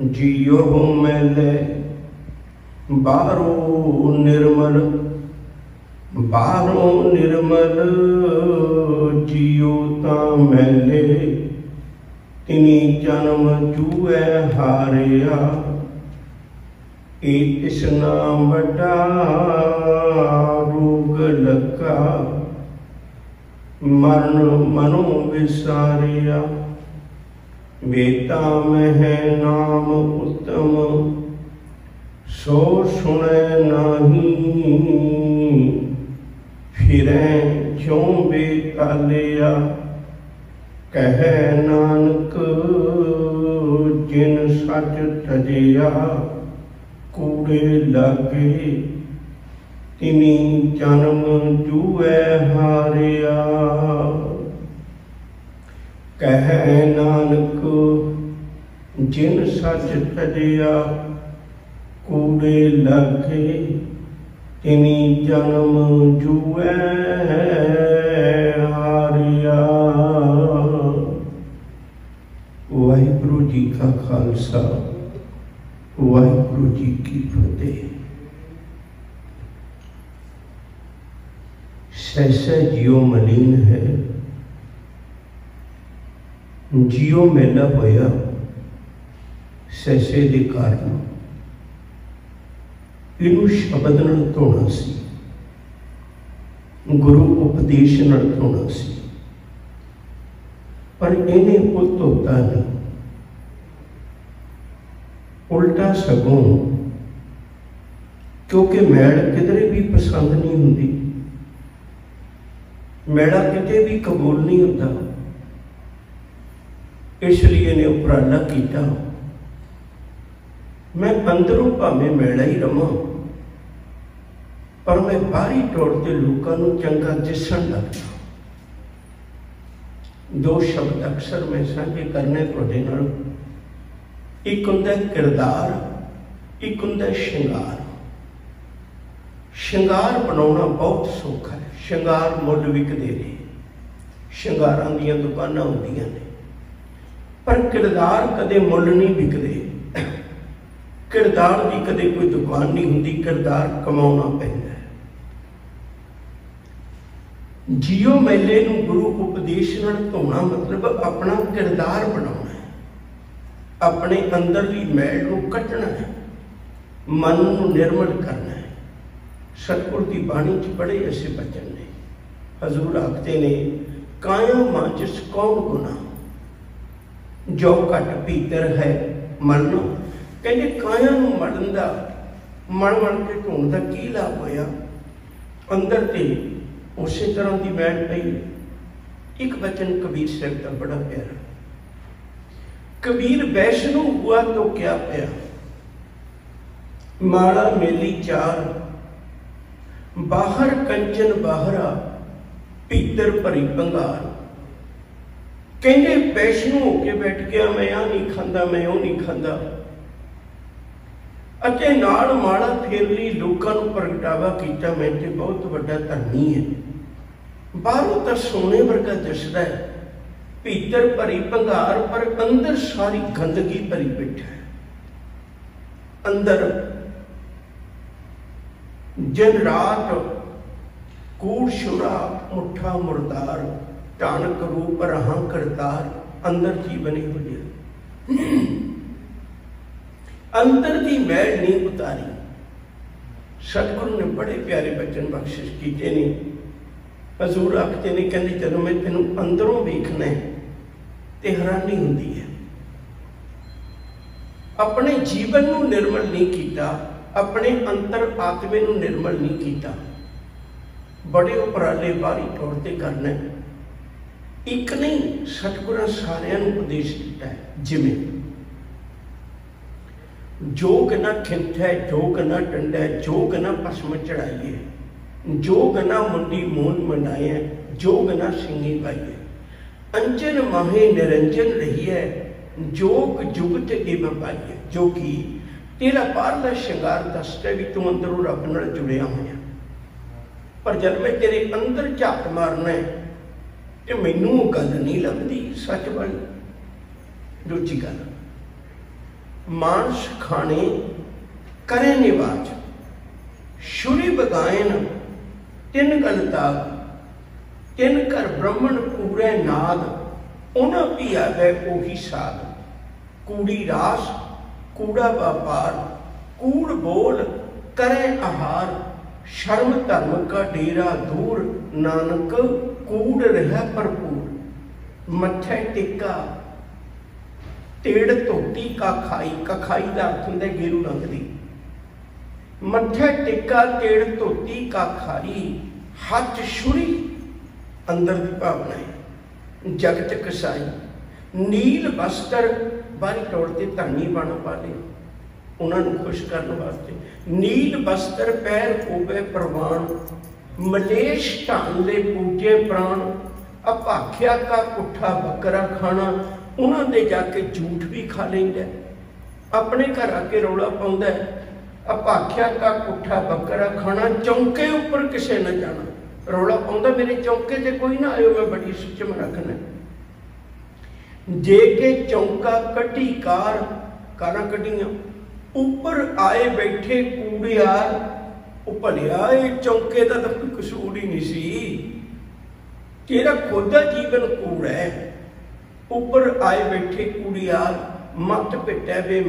जियो मैले बारो निर्मल, बारो निर्मल जियो ता मैले, तिनी जन्म जूए हारिया। ए तिसना बड़ा रोग लगा, मरण मनो विसारिया। बेटा में है नाम उत्तम, सो सुने नहीं, फिरे क्यों बेतालिया। कहे नानक जिन सच तजिया, कूड़े लगे तिनी जन्म जूए हारिया। कहे नानक जिन सच तजिया, कूड़े लगे तिनी जन्म जूए हारिया। वाहिगुरु जी का खालसा, वाहिगुरु जी की फतेह। सहसा जियो मलीन है, जियो मेला होया सहसे के कारण। इनू शब्द नाल धोना सी, गुरु उपदेश नाल धोना सी, पर इन्हें वो धोता नहीं, उल्टा सगों क्योंकि मैल किधरे भी पसंद नहीं होंगी, मैला किते भी कबूल नहीं होता, इसलिए ने उपराला किया मैं अंदरों भावें मैला ही रवां, पर मैं बाहरी तौर पर लोगों को चंगा दिसन लगता। दो शब्द अक्सर मैं साझे करने तुहाडे नाल, एक हुंदा किरदार, एक हुंदा श्रृंगार। श्रृंगार बनाना बहुत सौखा है, श्रृंगार मुल विकदे ने, श्रृंगारां दीयां दुकानां हुंदियां ने, पर किरदार कदे मुल नहीं विकदे। किरदार की कदे कोई दुकान नहीं होंदी, किरदार कमाना पैंदा है। जियो मेले नूं गुरु उपदेश नाल धोना मतलब अपना किरदार बनाना है, अपने अंदरली मैल नूं कट्टना है, मन नूं निर्मल करना है। सतगुर की बाणी च बड़े ऐसे वचन ने, हजूर आखते ने काया मांचस कौन गुना, जो घट भीतर है मरना। कहते काया नूं मरन दा, मर के ढूंढ का की लाभ होया, अंदर ते उस तरह की मैल पई। एक वचन कबीर साहब का बड़ा प्यारा, कबीर वैष्णो हुआ तो क्या पाया, माला मेली चार, बाहर कंचन बाहरा, भीतर भरी भंगार। कहते वैष्णो होके बैठ गया, मैं आ नहीं खांदा, मैं वो नहीं खांदा, अते नाल माला फेर ली, लोकां नूं प्रगटावा कीता मैं ते बहुत वड्डा धर्मी है। बाहरों तो सोने वर्गा दिसदा है, भीतर भरी भंगार, पर अंदर सारी गंदगी भरी बैठा है। अंदर दिन रात कूड़ शुरा मुठा मुरदार, टाणक रूप रहा करतार, अंदर की बनी हुई है। अंदर की मैल नहीं उतारी। सतगुरु ने बड़े प्यारे बचन बख्शिश किए ने। हजूर आखते ने, कहते जब मैं तेनों अंदरों वेखना है तो हैरानी होती है। अपने जीवन को निर्मल नहीं किया, अपने अंतर आत्मे को निर्मल नहीं किया, बड़े उपराले बाहरी तौर पर करना है। एक नहीं, सतगुरां सारियां नूं उपदेश दिता है, जिवें जोग ना खिंथ है, जोग ना टंडा है, जोग ना भस्म चढ़ाइए, जोग ना मुंडी मून मंडाए, जोग ना सिंगी पाइए, अंजन माहे निरंजन रही है, जोग जुगत इव पाइए। जो कि तेरा बाहरला श्रृंगार दसदा भी तू अंदरों रब नाल जुड़िया होया, पर जब मैं तेरे अंदर झात मारना है तो मैनू गल नहीं लगती सच वाली। दूजी गल मांस खाने करे निवाज, शुरी बगायन तिन गलताग, तिन कर ब्रह्मण कूड़े नाद, उन्हें भी आ गए ओही साध। कूड़ी रास कूड़ा व्यापार, कूड़ बोल करे आहार, शर्म धर्म का डेरा दूर, नानक कूड़ रहा भरपूर। मत्थे टिक्का तेड़ धोती का खाई, का खाई का अर्थ होंदा गेरू रंग दी। मत्थे टिक्का तेड़ धोती का खाई, हथ छुरी अंदर की भावना है। जगत कसाई नील वस्त्र, बारी तौर पर धरनी बन पाले उन्होंने खुश करने वास्ते। नील वस्त्र पैर होवे प्रवान, मलेश ढान ले पूजे प्राण। अभाख्या का पुट्ठा बकरा खाना, उन्होंने जाके झूठ भी खा लेंगे। अपने घर आके रौला पाउंदा है, अभाख्या का पुट्ठा बकरा खाना, चौंके उपर किसे न जाना। रौला पाउंदा मेरे चौंके से कोई ना आयो, मैं बड़ी सुचम रखना। जे के चौंका कटी कार, कारा कटियां ऊपर आए बैठे कूड़ियार। भलिया चौंके का तो कोई कसूर ही नहीं सी, तेरा खुद का जीवन कूड़ है। ऊपर आए बैठे कूड़ियार, मत पिटै बे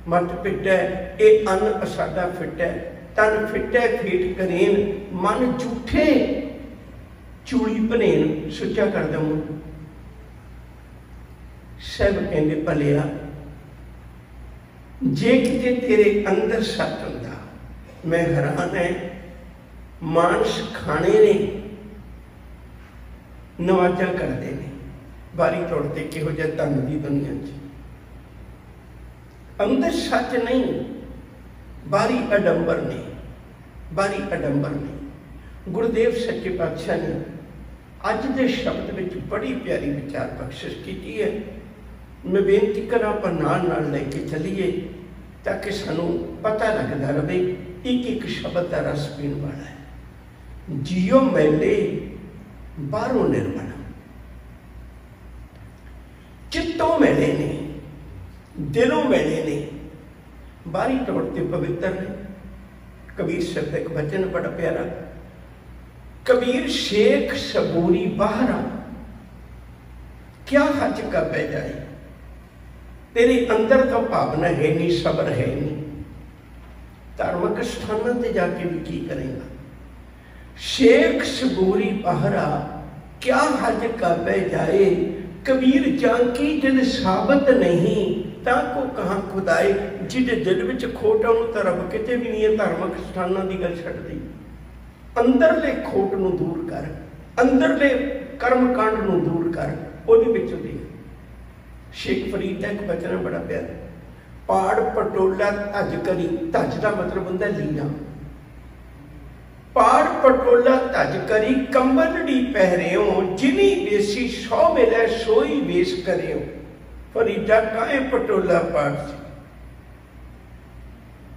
मत पिटै, ये अन्न साडा फिट है। तन फिटै फेट करेन, मन झूठे चूड़ी भनेन, सुचा कर दे मुंह। सब कहते भलिया जे किते तेरे अंदर सत हुंदा। मैं हैरान है, मांस खाने ने नवाजा करते हैं बारी तौर पर किहो जिहा धन की दुनिया च। अंदर सच नहीं, बारी अडंबर ने, बारी अडंबर ने। गुरुदेव सच्चे पातशाह ने अज के शब्द में बड़ी प्यारी विचार बख्शिश की है। मैं बेनती करा पर नाल लेके चलीए ताकि सानू पता लगता रहे एक एक शब्द का रस पीण वाला है। जियो मैले बाहरों निर्मल, चित्तों मैले ने, दिलों मैले ने, बाहरी तौर पर पवित्र ने। कबीर शब्द एक वचन बड़ा प्यारा, कबीर शेख सबूरी बाहरा, क्या हज का पै जाए। तेरे अंदर तो भावना है नहीं, सबर है नहीं, धार्मिक स्थानों पर जाके भी की करेगा। शेख सबूरी बाहरा, क्या हज का पै जाए। कबीर जानकी दिल साबत नहीं, ताको कहाँ खुदाए। जिहदे दिल विच खोट उहनूं तां रब किते भी नहीं है। धार्मिक स्थानों की गल छड्ड दी, अंदरले खोट नूं दूर कर, अंदरले कर्म कांड नूं दूर कर, ਉਹਦੇ ਵਿੱਚੋਂ देख। शेख फरीद का एक वचन बड़ा प्यारा, पाड़ पटोला धज करी। धज का मतलब होंदा लीना। पाड़ पटोला धज करी, कंबलड़ी पहरियो, जिनी देसी सौ मिले सोई वेश करियो। फरीदा काए पटोला पाड़ सी।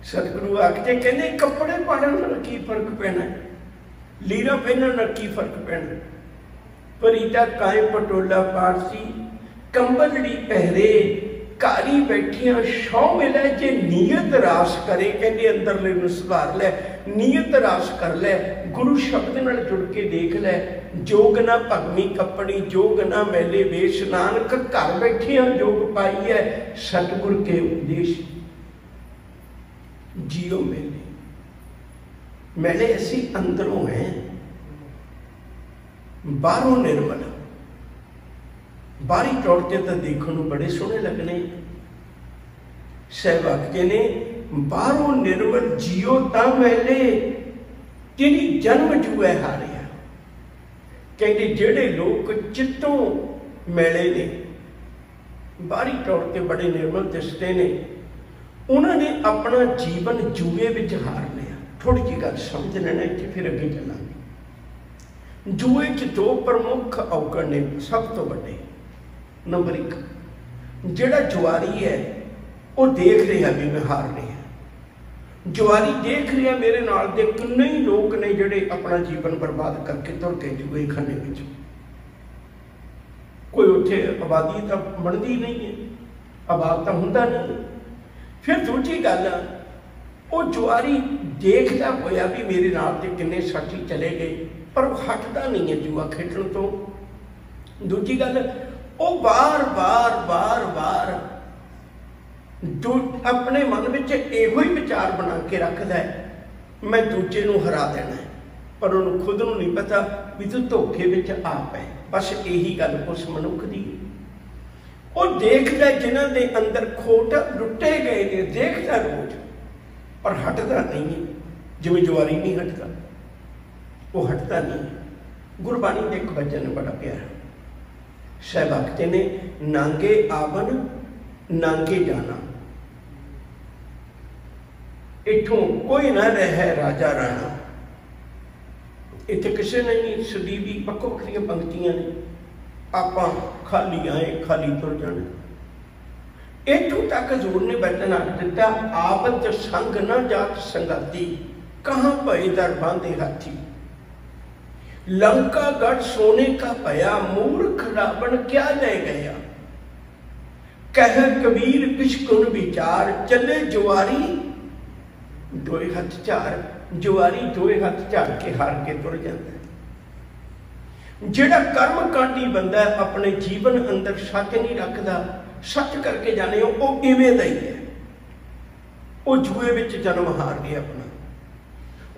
सतगुरु आखते कहने कपड़े पाड़न नाल की फर्क पैना, लीरा पहनण नाल की फर्क पैना। फरीदा काए पटोला पाड़ सी, कंबलड़ी पहरे, कारी बैठिया शौ मिले। जे नीयत रास करे, कहते अंदरले नूं सुधार लै, नीयत रास कर लै, गुरु शब्द नाल जुड़ के देख लै। जोग ना भगमी कपड़ी, जोग ना मैले वेश, नानक घर बैठिया जोग पाई है, सतगुर के उपदेश। जियो मेले, मेले असी अंदरों हैं, बाहरों निर्मल। बाहरी तौर पर तो देखने बड़े सोहने लगने। सहवाग के ने बाहरों निर्मल जियो ता मैले, तिनी जन्म जुए हारिया। कहते जेड़े लोग चित्तों मेले ने, बाहरी तौर पर बड़े निर्मल दिसते ने, उन्होंने अपना जीवन जुए विच हार लिया। थोड़ी जी गल समझ लेना, इत्थे फिर अगे चलांगे। जुए च दो प्रमुख औगण ने सब तो बड़े। नंबर एक, जिहड़ा जुआरी है वो देख रहा भी मैं हार रहा। जुआरी देख रहा मेरे नाल दे किन्ने ही लोग ने जिहड़े अपना जीवन बर्बाद करके तुर के जुए खाने विच। कोई उत्थे आबादी तो बनती नहीं है, आबाद तो हुंदा नहीं। फिर दूजी गल, वो जुआरी देखता होया भी मेरे नाल ते किन्ने साथी चले गए, पर वो हटदा नहीं है जुआ खेडण तो। दूजी गल, वो बार बार बार बार अपने मन में इहो ही विचार बना के रखता है, मैं दूजे नूं हरा देना है, पर उन्होंने खुद नूं नहीं पता भी तू धोखे विच आप है। बस यही गल उस मनुख दी। वो देखता जिन्हां दे अंदर खोट लुटे गए ने, देखता रोज, पर हटदा नहीं है। जिवें जुआरी नहीं हटदा, वो हटदा नहीं। गुरबाणी दे एक वचन बड़ा प्यारा, सहबकते ने, नांगे आवन नांगे जाना, इथों कोई ना रहे राजा राणा। इतने किसी ने नहीं सदीवी बक्को बखरिया पंक्तियां ने, आप खाली आए खाली तुर जाने। इथों तक हजूर ने वचन आख दिता, आपत संग न जात संगाती, कहाँ भय दर बांधे हाथी। लंका गढ़ सोने का भया, मूर्ख रावण क्या ले गया। कह कबीर किछ गुण विचार, चले जुआरी दोए हथ झार। जुआरी दोए हथ झाड़ के हार के तुर जाता है। जिहड़ा कर्म कांडी बंदा अपने जीवन अंदर सच नहीं रखता, सच करके जाने वो इवें दा ही है, वो जुए विच जन्म हार गया अपना।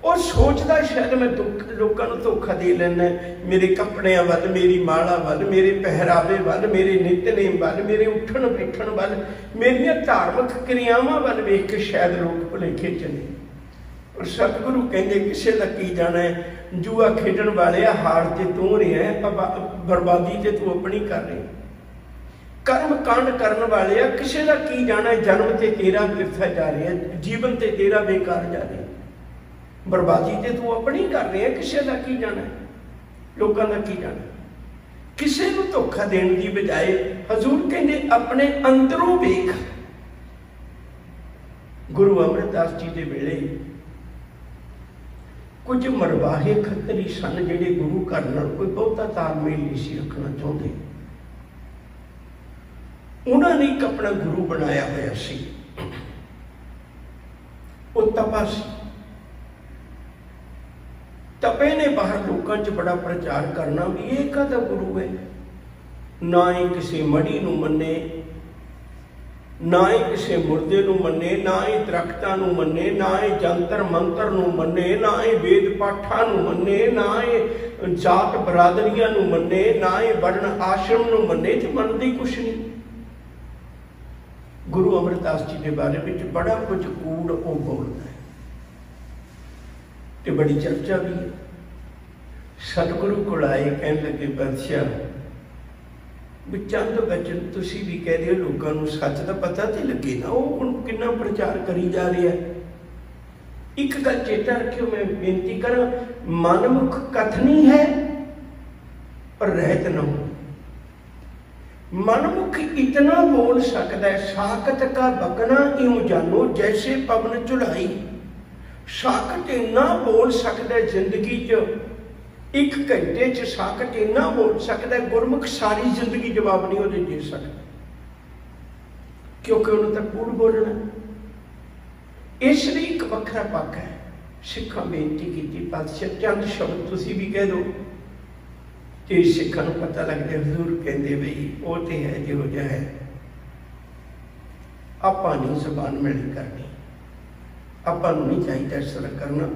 और सोचता शायद मैं लोगों को धोखा दे लेना, मेरे कपड़िया वाल, मेरी माला वाल, मेरे पहरावे वाल, मेरे नितनेम वाल, मेरे उठन बैठन वाल, मेरिया धार्मिक क्रियावां वाल वेख के शायद लोग भुलेखे चले। और सतगुरु कहते किसी का की जाना है, जुआ खेडन वाले हार ते तू रहा है, बर्बादी ते तू अपनी कर रही। कर्म कांड करने वाले किसी का की जाना है, जन्म ते तेरा व्यर्थ जा रहा है, जीवन ते तेरा बेकार जा रहा है, बर्बादी ते तू अपनी कर रहे हैं। किसी का की जाना है, लोगों का की जाना। किसी को धोखा देने की बजाय हजूर कहते अपने अंदरों वेख। गुरु अमरदास जी के वेले कुछ मरवाहे खतरी सन, जिहड़े गुरु घर नाल कोई बहुता तालमेल नहीं सी रखना चाहते। उन्होंने एक अपना गुरु बनाया होया सी, वो तपा सी। तपे ने बाहर लोगों च बड़ा प्रचार करना भी ये कहता गुरु है। ना ही किसी मड़ी नूं मन्ने, ना ही किसी मुर्दे नूं मन्ने, ना ही दरख्तां नूं मन्ने, ना ही जंतर मंतर नूं मन्ने, ना ही वेद पाठां नूं मन्ने, ना ही जात बरादरियां नूं मन्ने, ना ही वर्ण आश्रम नूं मन्ने, ते मनदी कुछ नहीं। गुरु अमरदास जी के बारे में बड़ा कुछ कूड़ वो बोलता है, तो बड़ी चर्चा भी है। सतगुरु को आए कह लगे, बादशाह भी चंद बचन तुसी भी कह रहे हो, लोगों को सच का पता तो लगे ना, वो हुण कितना प्रचार करी जा रहा है। एक गल चेता रखियो, मैं बेनती करा, मनमुख कथनी है पर रहत न हो। मनमुख इतना बोल सकता है, साकत का बकना यूं जानो जैसे पवन चुढ़ाई। साकत इन्ना बोल सकता है जिंदगी च, एक घंटे च साकत इन्ना बोल सकता है, गुरमुख सारी जिंदगी जवाब नहीं वो दे सकता, क्योंकि उन्होंने तो कूड़ बोलना। इसलिए एक वखरा पक्ष है। सिखा बेनती की, पातशाह चंद शब्द तुसी भी कह दो तो सिखा को पता लग जाए। हजूर कहते बई वो तो है जो जहा है, आपा नहीं जबान मिली करनी, आपा नहीं चाहिए इस तरह करना।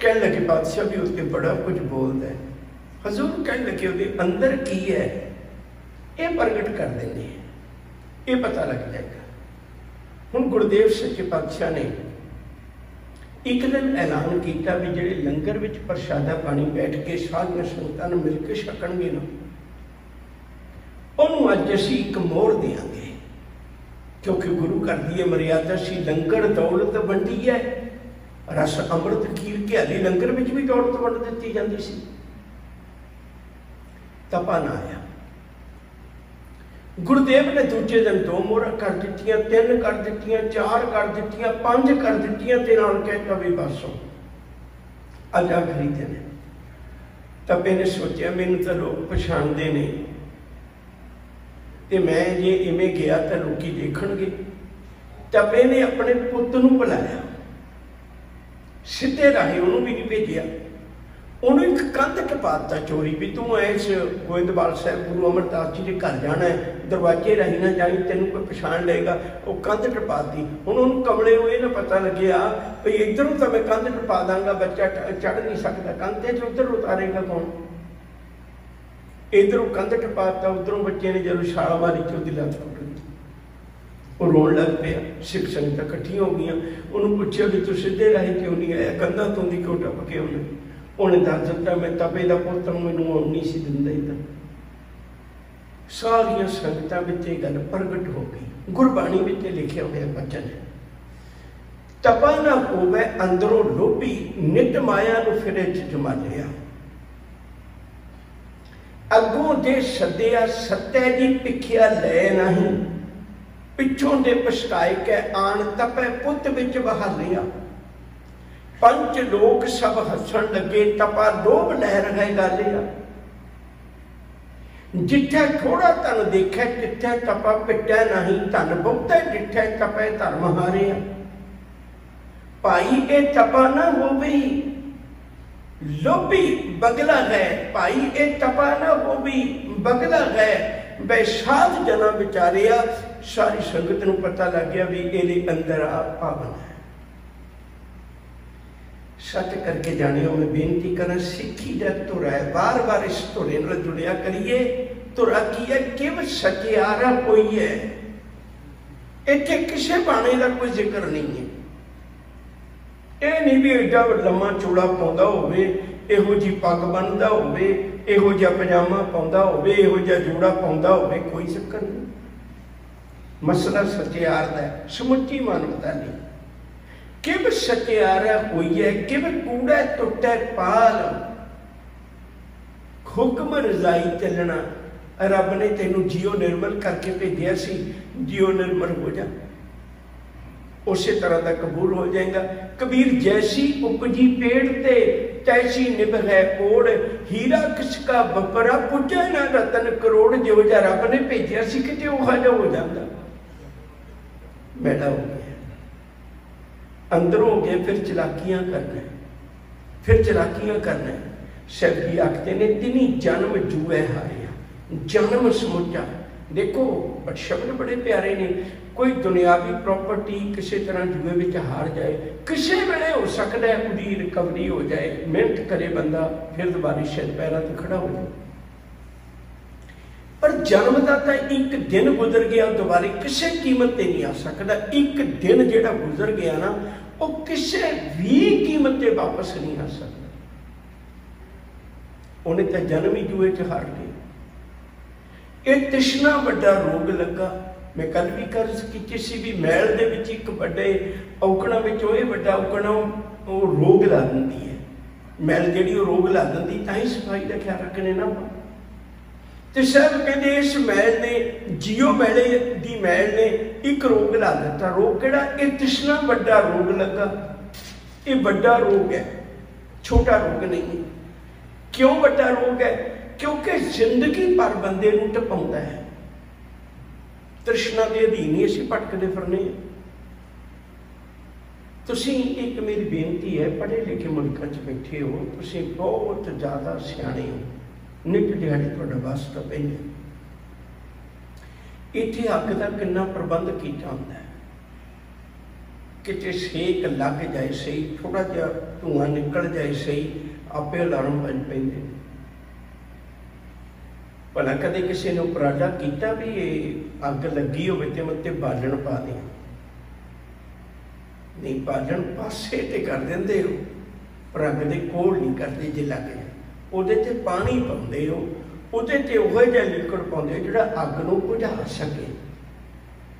कह लगे बादशाह भी उसके बड़ा कुछ बोलता है। हजूर कह लगे उसके अंदर की है, ये प्रगट कर देंगे, ये पता लग जाएगा। हुण गुरुदेव सच्चे पातशाह ने एक दिन ऐलान किया भी जिहड़े लंगर विच प्रशादा पानी बैठ के सारियां संगतां नूं मिल के छकणगे ना, उन्होंने अज असीं एक मोहर देंगे, क्योंकि गुरु घर की मर्यादा सी लंगर दौलत वंडी है। रस अमृत खीर घियाली लंगर में भी दौलत वंड दी जाती सी। तपा ना आया। गुरुदेव ने दूजे दिन 2 मोहर कर दित्तियां, 3 कर दित्तियां, 4 कर दित्तियां, 5 कर दित्तियां, ते नाल कहता भी बस अज आखरी दिन। तपे ने सोचा मैनूं तो लोग पछाणदे ने, ते मैं जे इवें गया तो लोग देखणगे, तपे ने अपने पुत नूं बुलाया, सीधे राही उन्होंने भी नहीं भेजिया, उन्होंने एक कंध टपाता चोरी भी तू इस गोविंदवाल साहब गुरु अमरदास जी के घर जाना है, दरवाजे राही ना जाई, तेन कोई पछाण लेगा। वो कंध टपाती, उन्होंने कमले को यह ना पता लग्या भी इधरों तो मैं कंध टपा दांगा, बच्चा चढ़ नहीं सकता कंध ते, उधर उतारेगा कौन। इधरों कंध टपाता, उधरों बच्चे ने जो छाल मारी तो उसकी लत्त टुट गई, वो रोन लग पिया। सिख संगत इकट्ठियां हो गई, उन्होंने पूछा भी तू सीधे राही क्यों नहीं आया, कंधा तो दी क्यों टप के उन्हें। उन्हें दस दिता मैं तपे का पुत्र मैनू आउण नहीं सी दिंदा। इधर सारिया संगतां विच इह गल प्रगट हो गई। गुरबाणी विच लिखिया होया वचन है, तपा ना होवे अंदरों लोभी, नित माया नूं फिरे च जमा लिया। अगों दे सद्दिया सत्ते दी पिखिया लै नहीं, पिछों दे पछताए कै आन तपै पुत विच बहा लिया। पंच लोक सब हसन लगे, तपा लोभ लहर है गालिया। जिथे थोड़ा तन देखे, तिथे तपा पिटै नहीं, धन बहुते डिठे तपै धर्म हारिया। भाई ए तपा ना होवी, लोभी बगला है, भाई ए तपा ना होवी, बगला है। बैसाध जना विचारिया, सारी संगत नूं पता लग गया भी इहदे अंदर आ पावन है। सच करके जानियो, मैं बेनती करा, सिक्खी दा धुरा है, बार बार इस धुरे नाल जुड़िया करिए। धुरा की है, किव सचियारा कोई है, इत्थे किसे बाणे का कोई जिक्र नहीं है। यह नहीं भी एडा लम्मा चूड़ा पाउंदा होवे, इहो जी पग बनदा होवे, इहो जिहा पजामा पाउंदा होवे, इहो जिहा जूड़ा पाउंदा होवे, कोई चक्कर नहीं। मसला सचियार दा है, समुची मानवता नहीं। किव सचियारा होई है, किव कूड़ा टुटे पाल, हुक्म रजाई चलना। रब ने तेनू जियो निर्मल करके भेजा सी, जियो निर्मल हो जा, उस तरह का कबूल हो जाएगा। कबीर जैसी उपजी पेड़ ते, तैसी निभ है ओढ़, हीरा किसका बपरा, पुजे ना रतन करोड़। जो जा रब ने भेजा सी किते उहा जा हो जाता, मैला हो गया। अंदर हो गए, फिर चलाकियां करना, फिर चलाकियां करना। शब्दी आखते ने तिनी जन्म जुए हारिया, जन्म समुचा। देखो शब्द बड़े प्यारे ने, कोई दुनियावी प्रॉपर्टी किसी तरह जुए में हार जाए, किसी वेले हो सकता है उसकी रिकवरी हो जाए, मेहनत करे बंदा, फिर दोबारा शायद पैरों पर खड़ा हो जाए। पर जन्म का तो एक दिन गुजर गया, दोबारा किसी कीमत पर नहीं आ सकता। एक दिन जो गुजर गया ना, वो किसी भी कीमत पर वापस नहीं आ सकता। उन्हें तो जन्म ही जुए च हार गए। ये तृष्णा बड़ा रोग लगा। मैं कल भी कर्ज की सी भी मैल दे विच एक बड़े औकड़ा में बड़ा औकड़ा वो रोग ला दी है। मैल जी रोग ला दी, तां ही सफाई का ख्याल रखने ना। तो सब कहते इस मैल ने, जियो मैले की मैल ने एक रोग ला दिता। रोग केड़ा? ये तृष्णा बड़ा रोग लगा। ये बड़ा रोग है, छोटा रोग नहीं है। क्यों बड़ा रोग है? क्योंकि जिंदगी भर बंदे नूं टपाउंदा है। तृष्णा के अधीन ही असीं भटकदे फिरने। तुसीं एक मेरी बेनती है, पढ़े लिखे मुल्कां च बैठे हो, तुसीं बहुत ज़्यादा सियाणे हो, नित दिहाड़ी तुहाडा बस टपेंगे। इत्थे अग दा किन्ना प्रबंध कीता हुंदा है, किते सेक लग जाए सही, थोड़ा जिहा धुआं निकल जाए सही, आपे अलार्म बज पैंदे। भला कदे किसी ने उपराला किया भी ये अग लगी हो तो बालन पा दें? नहीं, बालन पासे ते कर देंदे हो, पर अग दे कोल नहीं करते। जे लग जाए उहदे ते पानी पाउंदे हो, उहदे ते उहो जिहा लिक्विड पाउंदे जिहड़ा अग नूं बुझा सके।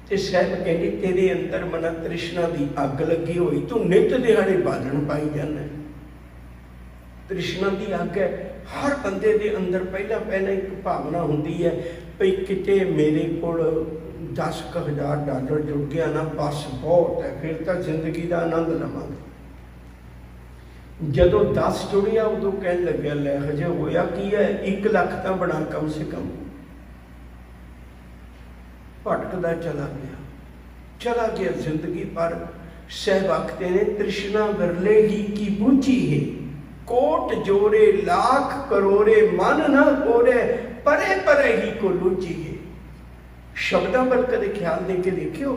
ते साहब कहंदे तेरे अंदर मना तृष्णा की अग लगी हुई, तू नित दिहाड़े बालन पाई जाना। तृष्णा की अग है हर बंदे दे अंदर। पहला एक भावना होंदी है भई किते मेरे कोल 10,000 डॉलर जुड़ गया ना, बस बहुत है, फिर तो जिंदगी का आनंद लवांगे। जदों 10 जुड़िया उदों कहन लग्या लै हजे होया की है, 1 लाख तो बना कम से कम। भटकदा चला गया। चला गया जिंदगी पर। सह आखते ने तृष्णा विरले ही की बूझी है, कोट जोरे लाख करोड़े मन न कोरे, परे परे ही को लूझी है। शब्दां पर कदे ख्याल दे के देखियो,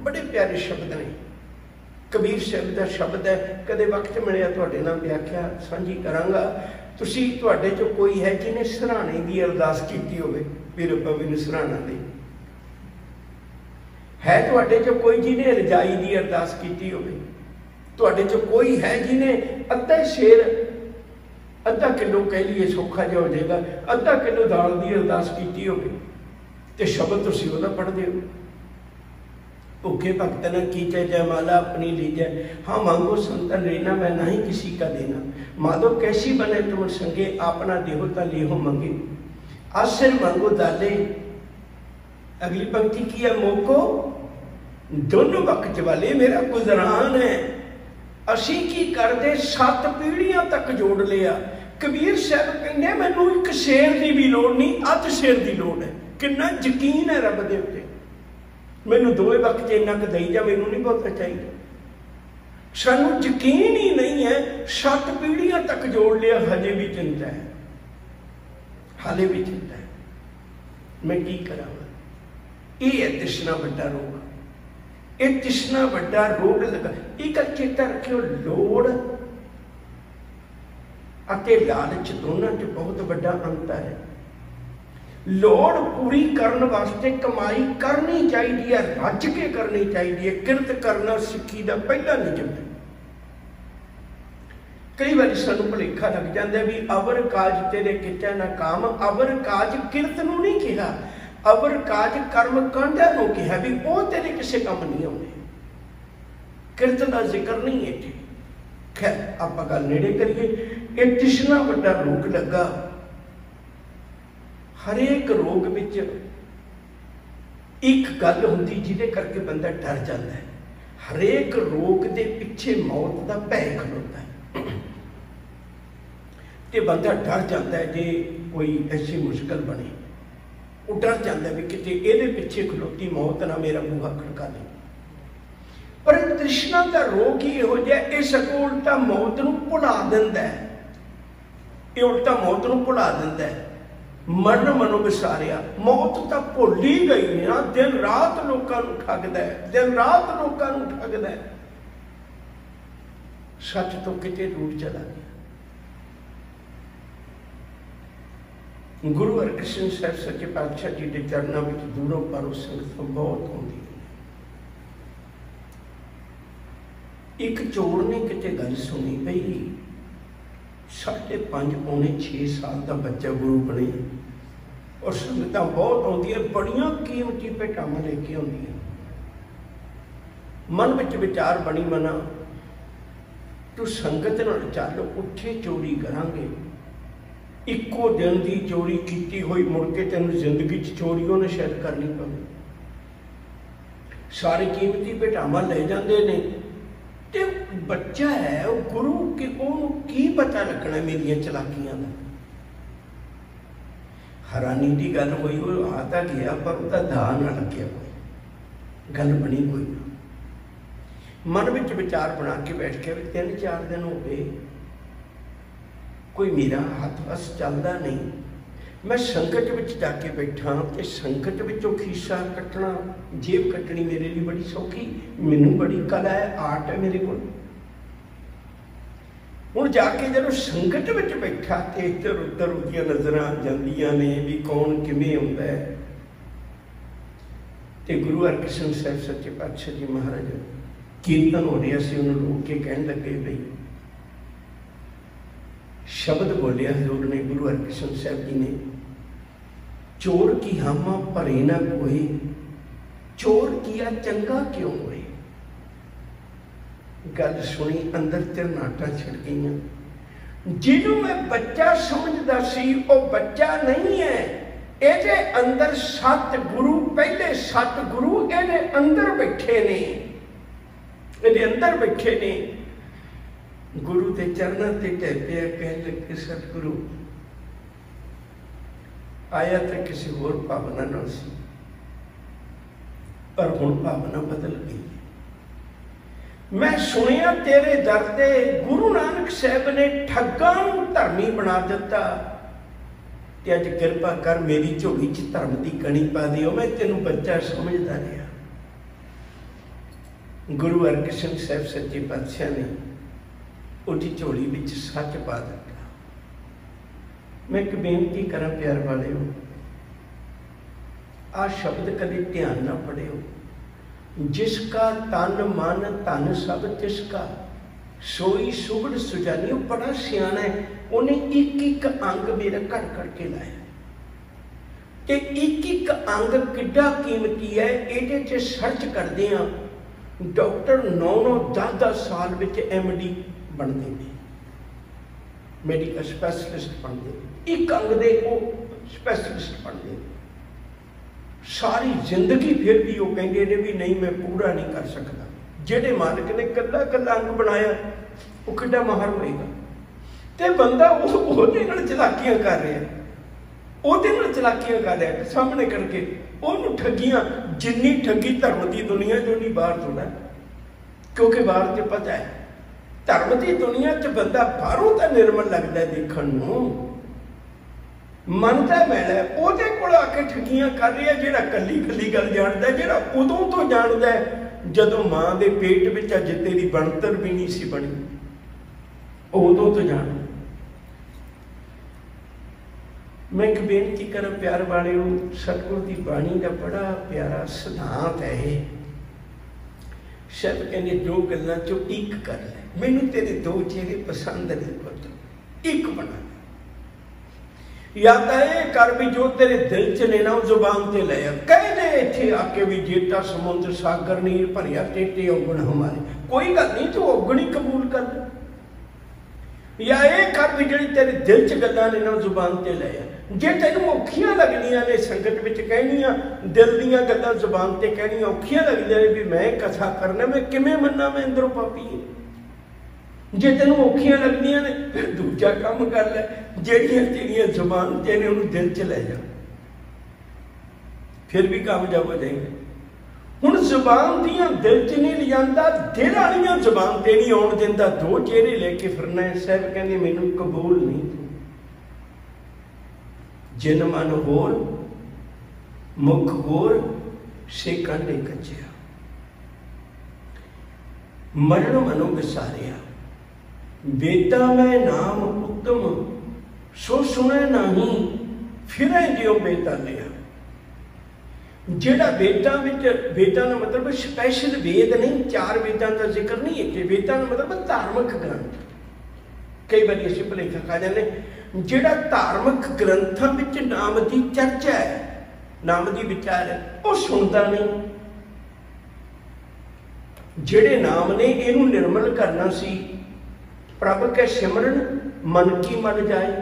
बड़े प्यारे शब्द ने। कबीर साहब का शब्द है, कदे वक्त मिलिया तुहाडे नाल व्याख्या साझी करांगा। तुसीं तुहाडे चों कोई है जिन्हें सराहने की अरदास की होवे, भी रब्बा मैनूं सराहना दे? है तुहाडे चों कोई जिन्हें रजाई की अरदास की होवे? तुहाडे चों कोई है जिन्हें अद्धा शेर, अद्धा किलो कह लीए सौखा जिहा हो जाएगा, अद्धा किलो दाल की अरदास की होवे ते शब्द तुसीं ओहदा पढ़दे हो? भूखे भक्त न कीचे जयमाला अपनी लीजै, हाँ मांगो संतन लेना मैं नहीं किसी का देना। माधो कैसी बने तुम संगे, अपना देहो ता लेहो मंगे। आसिर मांगो दाले, अगली पंक्ति की है, मोको दोनों वक्त वाले मेरा गुजरान है। असी की करते 7 पीढ़ियां तक जोड़ लिया। कबीर साहब कहते मैनू एक शेर की भी लोड़ नहीं, अध शेर की लोड़ है। कितना यकीन है रब दे उत्ते, मैनू 2 वक्त इन्ना क दई जा, मैनू नहीं बहुता चाहिए। सानू यकीन ही नहीं है, 7 पीढ़ियां तक जोड़ लिया, हजे भी चिंता है, हाले भी चिंता है, मैं की करा। ये है तृष्णा वड्डा रोग। ये तृष्णा वड्डा रोग लगा। एक चेता रखियो, लोड़ अते लालच दोनों च बहुत बड़ा अंतर है। लोड़ पूरी करने वास्ते कमाई करनी चाहिए, रज के करनी चाहिए। किरत करना सिक्खी का पहला नियम है। कई बार सानू भुलेखा लग जाता है भी अवर काज तेरे कित्या ना काम। अवर काज किरत नूं नहीं कहा, अवर काज कर्म कांडा नूं कहा भी वो तेरे किसी काम नहीं आउंदे। किरत का जिक्र नहीं है इत्थे। खैर आप गल नेड़े करिए। ये तृष्णा वड्डा रोग लगा। हरेक रोग विच एक गल होंदी जिहदे करके बंदा डर जाता है। हरेक रोग दे पिछे मौत का भय खलोता है ते बंदा डर जाता है। जे कोई ऐसी मुश्किल बने, वो डर जाता है भी किते इहदे पिछे खलोती मौत ना मेरा बूहा खड़का दे। पर तृष्णा का रोग ही इहो जिहा, ये सगों उल्टा मौत नूं भुला दिंदा है। ये उल्टा मौत नूं भुला दिंदा है। मरण मनो विसारिया, मौत तो भुल ही गई ना। दिन रात लोगों को ठगदा है, दिन रात लोगों को ठगदा है। सच तो किते दूर चला गया। गुरु हरकृष्ण साहब सच्चे पातशाह जी के चरणों में दूरों पारों संगत बहुत आउंदी। एक चोर ने किते गल सुनी पई, 5.5 पौने 6 साल का बच्चा गुरु बने और संगत बहुत आउंदियां, बड़ियां कीमती भेटावां लेके आउंदियां। मन में विचार बनी मना, तू संगत नाल चल, उत्थे चोरी करांगे। इक्को दिन की चोरी की हुई मुड़ के तेन जिंदगी चोरी उन्हें शायद करनी पवे। सारे कीमती भेटावां ले जाते ने ते बच्चा है वो गुरु के, की पता लगना मेरिया चलाकियां का। हैरानी की गल हुई, वो आता गया पर उसका दा ना लग्या, कोई गल बनी कोई ना। मन में विचार बना के बैठ के 3-4 दिन हो गए, कोई मेरा हाथ बस चलता नहीं। मैं संकट में जाके बैठा तो संकट विचों खीसा कटना, जेब कटनी मेरे लिए बड़ी सौखी, मैनू बड़ी कला है, आर्ट है मेरे को। हुण जाके जब संकट में बैठा तो इधर उधर उसदियां नज़र आ जांदियां ने भी कौन किवें आउंदा है। ते गुरु हरकृष्ण साहब सच्चे पातशाह जी महाराज कीर्तन हो रहा से उन्होंने रोक के कहन लगे, बई शब्द बोलिया हजूर ने, गुरु हरकृष्ण साहब जी ने, चोर की हामा भरे ना कोई, चोर किया चंगा क्यों होए। गल सुनी अंदर तिरनाटा छिड़ गई। जिन्हों मैं बच्चा समझदा सी वो बच्चा नहीं है। ये अंदर 7 गुरु, पहले 7 गुरु ये अंदर बैठे ने, ये अंदर बैठे ने। गुरु के चरणों से टैपे कह लगे, सतगुरु आया तो किसी होर भावना ना सी, पर हुण भावना बदल गई। मैं सुनिया तेरे दर ते गुरु नानक साहब ने ठग्गां नूं धर्मी बना दिता, ते अज किरपा कर मेरी झोली च धर्म की कणी पा दिओ, मैं तेनों बच्चा समझदा रहा। गुरु हरकृष्ण साहब सच्चे पातशाह ने उहदी झोली विच सच पा दिता। मैं एक बेनती करा प्यार वालिओ, आ शब्द कभी ध्यान ना पढ़िओ। जिसका तन मन धन सब तिसका, सोई सुगड़ सुजानी। वो बड़ा सियाना है, उन्हें एक एक अंग मेरा कड़ कड़ के लाया, ते एक एक अंग किड्डा कीमती है। ये च सर्च करते हैं डॉक्टर 9-9 10-10 साल विच MD बनते हैं, मैडिकल स्पैशलिस्ट बनते हैं, एक अंग दे वो स्पैशलिस्ट बनते हैं। सारी जिंदगी फिर भी वो कहते हैं भी नहीं मैं पूरा नहीं कर सकता। जेडे मालिक ने कला कला अंग बनाया वो किड्डा माहर होएगा, ते बंदा ਉਹਦੇ ਨਾਲ ਚਲਾਕੀਆਂ कर रहा है, ਉਹਦੇ ਨਾਲ ਚਲਾਕੀਆਂ कर रहा है सामने करके ਉਹਨੂੰ ठगियां। जिन्नी ठगी धर्म की दुनिया जो नहीं बाहर थोड़ा, क्योंकि बाहर तो पता है धर्म की दुनिया च बंदा बाहरों तो निर्मल लगता है देखण नूं, मनता मैला, ਉਹਦੇ ਕੋਲ आके ठगियां कर रहा है। ਜਿਹੜਾ कली कली गल जानता है, ਜਿਹੜਾ उदों तो जानता है जदों मां के पेट विच अज तेरी बनतर भी नहीं सी बनी, उदों तो जान। मैं एक बेनती करा प्यार वालिओ, सतगुर की बाणी का बड़ा प्यारा सिद्धांत है। शब्द कहने दो गल्लां चों एक कर ले, मैनूं तेरे दो चेहरे पसंद नहीं, पुत्त एक बना। या तो यह कर भी जो तेरे दिल च ने ना जुबान से ले आ, कह दे इत्थे आके भी जेता समुद्र सागर नीर भरिया टेटे औगण हमारे, कोई गल नहीं तू औगण ही कबूल कर। या यह कर भी जी तेरे दिल च गल्लां ने ना जुबान से ले आ, जे तेनों औखियां लगदियां ने संगत विच कहनियां, दिल दीयां गल्लां जुबान से कहनियां औखियां लगदियां ने भी मैं कथा करना, मैं किवें मन्ना मैं अंदरों पापी है। जे तेनों औखियां लगदियां ने फिर दूजा काम कर ले, ਜਿਹੜੀਆਂ तेरियां जुबान ते ने उन्होंने दिल च ले जा, फिर भी कामयाब हो जाएंगे। हुण जुबान दियां दिल च नहीं ले जांदा, दिल वालियां जुबान ते नहीं आउण दिंदा, दो चेहरे लेके फिरना है। साहब कहंदे मैनूं कबूल नहीं, जिन मन होर मुख गोर से कांडे कच्चिया, मरण मनो विसारिया, बेटा मैं नाम उत्तम सो सुने नहीं, फिर ज्यों बेटा लिया। जेड़ा बेटा विच, बेटा का मतलब स्पैशल वेद नहीं, चार वेदां का जिक्र नहीं है, बेटा का मतलब धार्मिक ग्रंथ। कई बार असीं भुलेखा खा जाने, जेड़ा धार्मिक ग्रंथां विच नाम की चर्चा है, नाम की विचार है, वो सुनता नहीं। जेड़े नाम ने इनू निर्मल करना सी, प्रभ के सिमरन मन की मन जाए।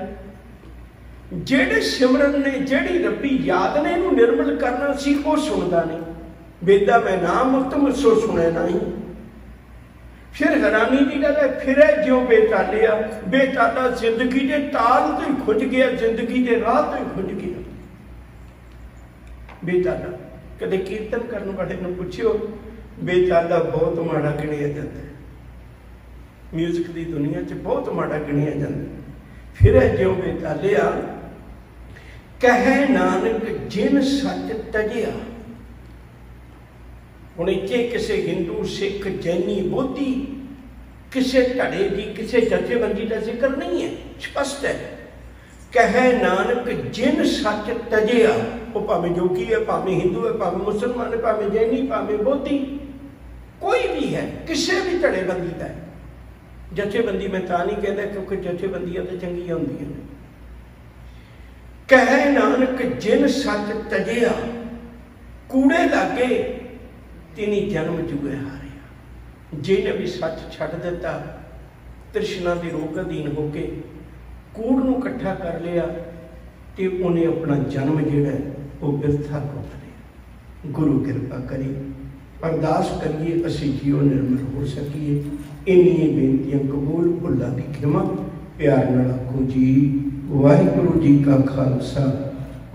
जेड़े सिमरन ने, जेड़ी रब्बी याद ने इनू निर्मल करना सी, वो सुनता नहीं। बेदा मैं नाम उत्तम सो सुने नहीं। फिर हैरानी की गल है, फिर ज्यों बेतालिया, बेताला जिंदगी के ताल तो ही खुज गया, जिंदगी के राह तो ही खुज गया। बेताला कदे कीर्तन करने वाले ने पूछियो, बेताला बहुत माड़ा गिणिया जाता है, म्यूजिक की दुनिया च बहुत माड़ा गिणिया जाता है। फिर ज्यों बेतालिया, कहे नानक जिन सच तजिया। हुण इत्थे किसी हिंदू सिख जैनी बोधी किसी धड़े की किसी जथेबंदी का जिक्र नहीं है, स्पष्ट है। कहे नानक जिन सच तजिया, वो भावें जोगी है, भावें हिंदू है, भावें मुसलमान है, भावें जैनी, भावें बोधी, कोई भी है, किसी भी धड़ेबंदी का है। जथेबंदी मैं तां नहीं कहता क्योंकि जथेबंदियां तो चंगियां होंदियां ने। कहे नानक जिन सच तजिया, कूड़े लागे तिनी जन्म जुए हारिया। जिन्हें भी सच छड्ड दिता, तृष्णा के रोग अधीन होके कूड़ नूं इकट्ठा कर लिया, तो उन्हें अपना जन्म जिहड़ा वो बिरथा कर लिया। गुरु कृपा करी, अरदास करिए असीं जीव निर्मल हो सकीए। इन्नी बेनतियां कबूल, भुल्लां दी खिमा। प्यार नाल आखो जी वाहिगुरू जी का खालसा,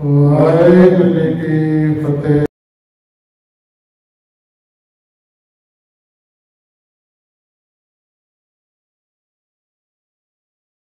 वाहिगुरू जी की फतेह।